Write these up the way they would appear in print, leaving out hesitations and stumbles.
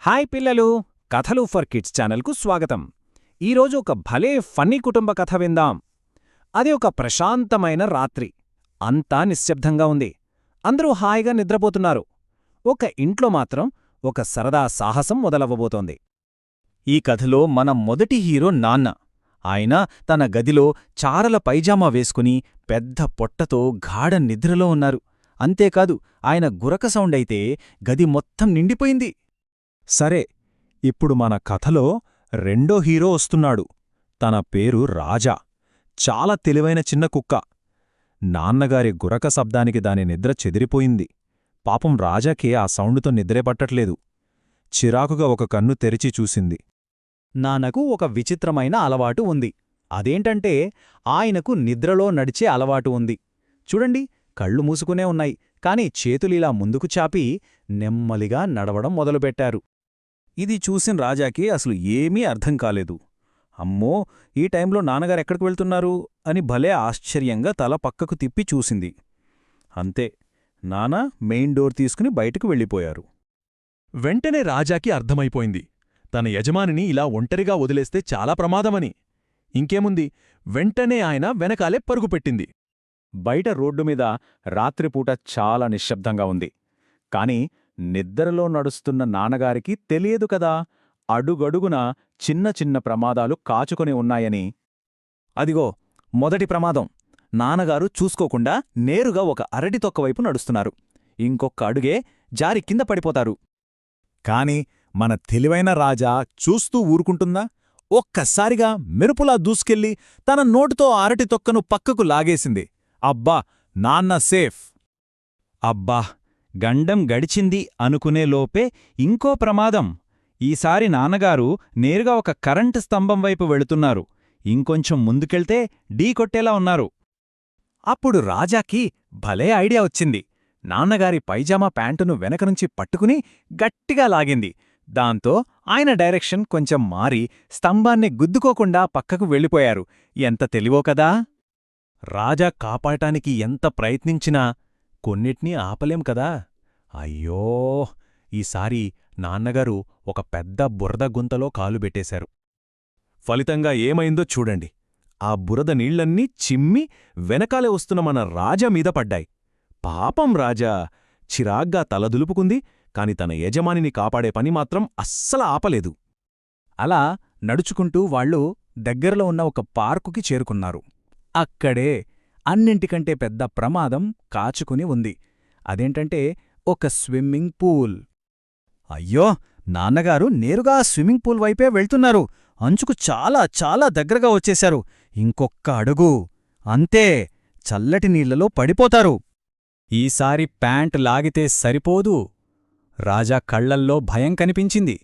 Hi పిల్లలు, కథలు for kids ఛానల్కు స్వాగతం. ఈరోజు ఒక భలే ఫన్నీ కుటుంబ కథ విందాం. అది ఒక ప్రశాంతమైన రాత్రి. అంతా నిశ్శబ్దంగా ఉంది. అందరూ హాయిగా నిద్రపోతున్నారు. ఒక ఇంట్లో మాత్రం ఒక సరదా సాహసం మొదలవ్వబోతోంది. ఈ కథలో మన మొదటి హీరో నాన్న. ఆయన తన గదిలో చారల పైజామా వేసుకుని పెద్ద పొట్టతో గాఢ నిద్రలో ఉన్నారు. అంతేకాదు, ఆయన గురక సౌండైతే గది మొత్తం నిండిపోయింది. సరే, ఇప్పుడు మన కథలో రెండో హీరో వస్తున్నాడు. తన పేరు రాజా. చాలా తెలివైన చిన్న కుక్క. నాన్నగారి గురక శబ్దానికి దాని నిద్ర చెదిరిపోయింది. పాపం రాజాకి ఆ సౌండుతో నిద్రే పట్టట్లేదు. చిరాకుగా ఒక కన్ను తెరిచి చూసింది. నాన్నకు ఒక విచిత్రమైన అలవాటు ఉంది. అదేంటంటే ఆయనకు నిద్రలో నడిచే అలవాటు ఉంది. చూడండి, కళ్ళు మూసుకునే ఉన్నాయి, కాని చేతులిలా ముందుకు చాపి నెమ్మలిగా నడవడం మొదలుపెట్టారు. ఇది చూసిన రాజాకి అసలు ఏమీ అర్థం కాలేదు. అమ్మో, ఈ టైంలో నాన్నగారెక్కడికి వెళ్తున్నారు అని భలే ఆశ్చర్యంగా తల పక్కకు తిప్పి చూసింది. అంతే, నాన్న మెయిన్ డోర్ తీసుకుని బయటకు వెళ్ళిపోయారు. వెంటనే రాజాకి అర్థమైపోయింది, తన యజమానిని ఇలా ఒంటరిగా వదిలేస్తే చాలా ప్రమాదమని. ఇంకేముంది, వెంటనే ఆయన వెనకాలే పరుగుపెట్టింది. బయట రోడ్డుమీద రాత్రిపూట చాలా నిశ్శబ్దంగా ఉంది. కాని నిద్రలో నడుస్తున్న నాన్నగారికి తెలియదు కదా, అడుగడుగునా చిన్న చిన్న ప్రమాదాలు కాచుకొని ఉన్నాయని. అదిగో మొదటి ప్రమాదం. నాన్నగారు చూసుకోకుండా నేరుగా ఒక అరటి తొక్కవైపు నడుస్తున్నారు. ఇంకొక్క అడుగే జారి కింద పడిపోతారు. కాని మన తెలివైన రాజా చూస్తూ ఊరుకుంటుందా? ఒక్కసారిగా మెరుపులా దూసుకెళ్ళి తన నోటితో అరటి తొక్కను పక్కకు లాగేసింది. అబ్బా, నాన్న సేఫ్! అబ్బా, గండం గడిచింది అనుకునేలోపే ఇంకో ప్రమాదం. ఈసారి నాన్నగారు నేరుగా ఒక కరెంటు స్తంభం వైపు వెళుతున్నారు. ఇంకొంచెం ముందుకెళ్తే ఢీకొట్టేలా ఉన్నారు. అప్పుడు రాజాకి భలే ఐడియా వచ్చింది. నాన్నగారి పైజామా ప్యాంటును వెనకనుంచి పట్టుకుని గట్టిగా లాగింది. దాంతో ఆయన డైరెక్షన్ కొంచెం మారి స్తంభాన్ని గుద్దుకోకుండా పక్కకు వెళ్ళిపోయారు. ఎంత తెలివో కదా! రాజా కాపాడటానికి ఎంత ప్రయత్నించినా కొన్నిటినీ ఆపలేం కదా. అయ్యో, ఈసారి నాన్నగారు ఒక పెద్ద బురద గుంతలో కాలు పెట్టేశారు. ఫలితంగా ఏమైందో చూడండి. ఆ బురద నీళ్లన్నీ చిమ్మి వెనకాలే వస్తున్న మన రాజా మీద పడ్డాయి. పాపం రాజా చిరాగ్గా తలదులుపుకుంది, కాని తన యజమానిని కాపాడే పని మాత్రం అస్సల ఆపలేదు. అలా నడుచుకుంటూ వాళ్ళు దగ్గరలో ఉన్న ఒక పార్కుకి చేరుకున్నారు. అక్కడే అన్నింటికంటే పెద్ద ప్రమాదం కాచుకుని ఉంది. అదేంటంటే ఒక స్విమ్మింగ్ పూల్. అయ్యో, నాన్నగారు నేరుగా స్విమ్మింగ్ పూల్ వైపే వెళ్తున్నారు. అంచుకు చాలా చాలా దగ్గరగా వచ్చేశారు. ఇంకొక్క అడుగు, అంతే, చల్లటి నీళ్లలో పడిపోతారు. ఈసారి ప్యాంట్ లాగితే సరిపోదు. రాజా కళ్లల్లో భయం కనిపించింది.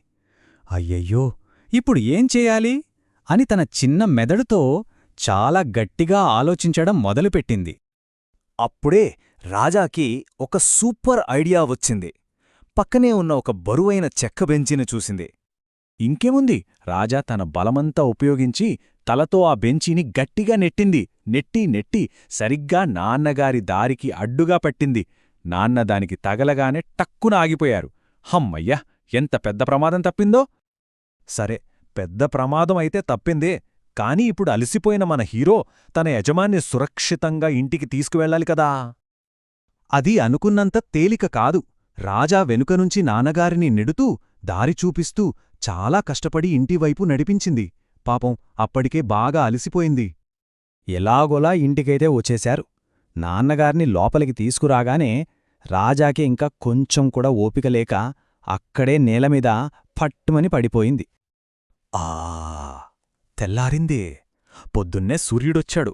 అయ్యయ్యో, ఇప్పుడు ఏం చేయాలి అని తన చిన్న మెదడుతో చాలా గట్టిగా ఆలోచించడం మొదలుపెట్టింది. అప్పుడే రాజాకి ఒక సూపర్ ఐడియా వచ్చింది. పక్కనే ఉన్న ఒక బరువైన చెక్క బెంచిని చూసింది. ఇంకేముంది, రాజా తన బలమంతా ఉపయోగించి తలతో ఆ బెంచీని గట్టిగా నెట్టింది. నెట్టి సరిగ్గా నాన్నగారి దారికి అడ్డుగా పట్టింది. నాన్న దానికి తగలగానే టక్కున ఆగిపోయారు. హమ్మయ్య, ఎంత పెద్ద ప్రమాదం తప్పిందో! సరే, పెద్ద ప్రమాదం అయితే తప్పిందే, కాని ఇప్పుడు అలసిపోయిన మన హీరో తన యజమాన్ని సురక్షితంగా ఇంటికి తీసుకువెళ్ళాలి కదా. అది అనుకున్నంత తేలిక కాదు. రాజా వెనుకనుంచి నాన్నగారిని నెడుతూ దారి చూపిస్తూ చాలా కష్టపడి ఇంటివైపు నడిపించింది. పాపం అప్పటికే బాగా అలసిపోయింది. ఎలాగోలా ఇంటికైతే వచ్చేశారు. నాన్నగారిని లోపలికి తీసుకురాగానే రాజాకి ఇంకా కొంచెం కూడా ఓపిక లేక అక్కడే నేలమీద పట్టుమని పడిపోయింది. ఆ తెల్లారిందే. పొద్దున్నే సూర్యుడొచ్చాడు.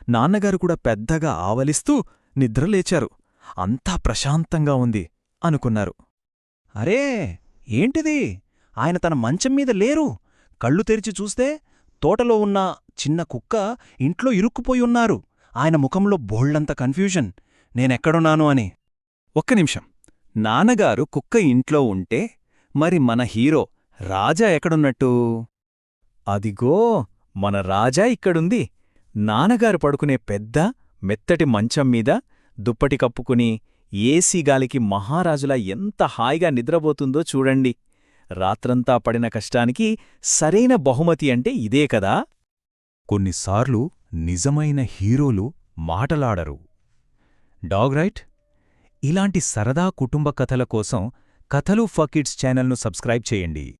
నాన్నగారు కూడా పెద్దగా ఆవలిస్తూ నిద్రలేచారు. అంతా ప్రశాంతంగా ఉంది అనుకున్నారు. అరే, ఏంటిది? ఆయన తన మంచం మీద లేరు. కళ్ళు తెరిచి చూస్తే తోటలో ఉన్న చిన్న కుక్క ఇంట్లో ఇరుక్కుపోయి ఉన్నారు. ఆయన ముఖంలో బోళ్లంత కన్ఫ్యూజన్, నేనెక్కడున్నాను అని. ఒక్క నిమిషం, నాన్నగారు కుక్క ఇంట్లో ఉంటే మరి మన హీరో రాజా ఎక్కడున్నట్టు? అదిగో, మన రాజా ఇక్కడుంది. నాన్నగారు పడుకునే పెద్ద మెత్తటి మంచం మీద దుప్పటి కప్పుకుని ఏసీ గాలికి మహారాజులా ఎంత హాయిగా నిద్రపోతుందో చూడండి. రాత్రంతా పడిన కష్టానికి సరైన బహుమతి అంటే ఇదే కదా. కొన్నిసార్లు నిజమైన హీరోలు మాటలాడరు. Dog right? ఇలాంటి సరదా కుటుంబ కథల కోసం కథలు ఫర్ కిడ్స్ ఛానల్ను సబ్స్క్రైబ్ చేయండి.